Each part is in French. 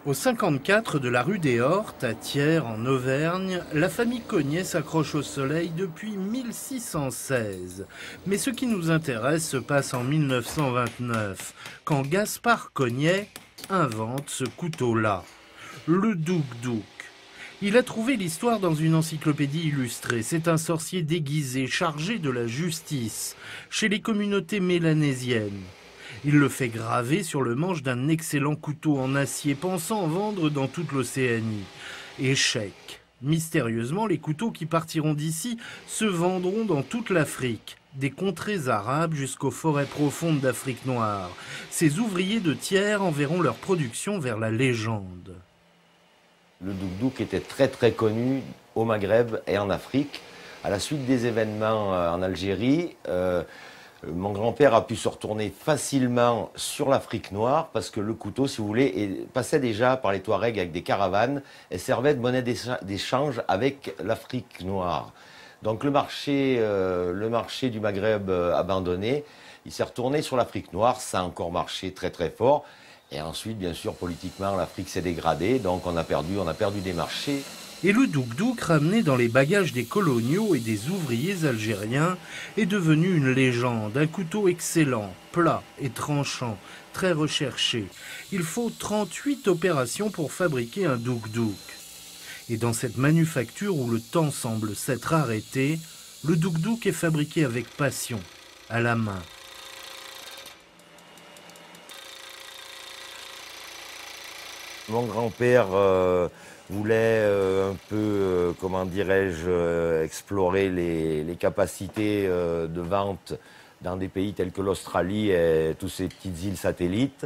Au 54 de la rue des Hortes, à Thiers, en Auvergne, la famille Cognet s'accroche au soleil depuis 1616. Mais ce qui nous intéresse se passe en 1929, quand Gaspard Cognet invente ce couteau-là, le douk-douk. Il a trouvé l'histoire dans une encyclopédie illustrée. C'est un sorcier déguisé, chargé de la justice, chez les communautés mélanésiennes. Il le fait graver sur le manche d'un excellent couteau en acier, pensant en vendre dans toute l'Océanie. Échec. Mystérieusement, les couteaux qui partiront d'ici se vendront dans toute l'Afrique, des contrées arabes jusqu'aux forêts profondes d'Afrique noire. Ces ouvriers de Thiers enverront leur production vers la légende. Le douk-douk était très connu au Maghreb et en Afrique. À la suite des événements en Algérie, mon grand-père a pu se retourner facilement sur l'Afrique noire parce que le couteau, si vous voulez, passait déjà par les Touaregs avec des caravanes et servait de monnaie d'échange avec l'Afrique noire. Donc le marché du Maghreb abandonné, il s'est retourné sur l'Afrique noire, ça a encore marché très fort. Et ensuite, bien sûr, politiquement, l'Afrique s'est dégradée, donc on a perdu des marchés. Et le douk-douk, ramené dans les bagages des coloniaux et des ouvriers algériens, est devenu une légende, un couteau excellent, plat et tranchant, très recherché. Il faut 38 opérations pour fabriquer un douk-douk. Et dans cette manufacture où le temps semble s'être arrêté, le douk-douk est fabriqué avec passion, à la main. Mon grand-père voulait un peu, comment dirais-je, explorer les capacités de vente dans des pays tels que l'Australie et toutes ces petites îles satellites.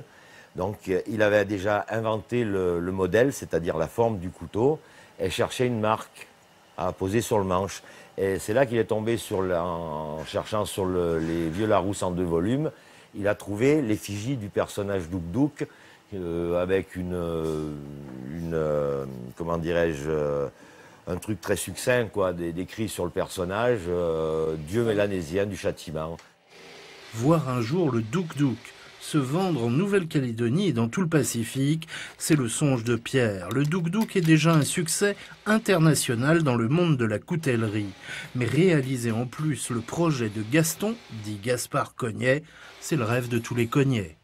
Donc il avait déjà inventé le modèle, c'est-à-dire la forme du couteau, et cherchait une marque à poser sur le manche. Et c'est là qu'il est tombé en cherchant sur les vieux Larousse en 2 volumes, il a trouvé l'effigie du personnage douk-douk, avec comment dirais-je, un truc très succinct, quoi, décrit sur le personnage, dieu mélanésien du châtiment. Voir un jour le douk-douk se vendre en Nouvelle-Calédonie et dans tout le Pacifique, c'est le songe de Pierre. Le douk-douk est déjà un succès international dans le monde de la coutellerie. Mais réaliser en plus le projet de Gaston, dit Gaspard Cognet, c'est le rêve de tous les Cognets.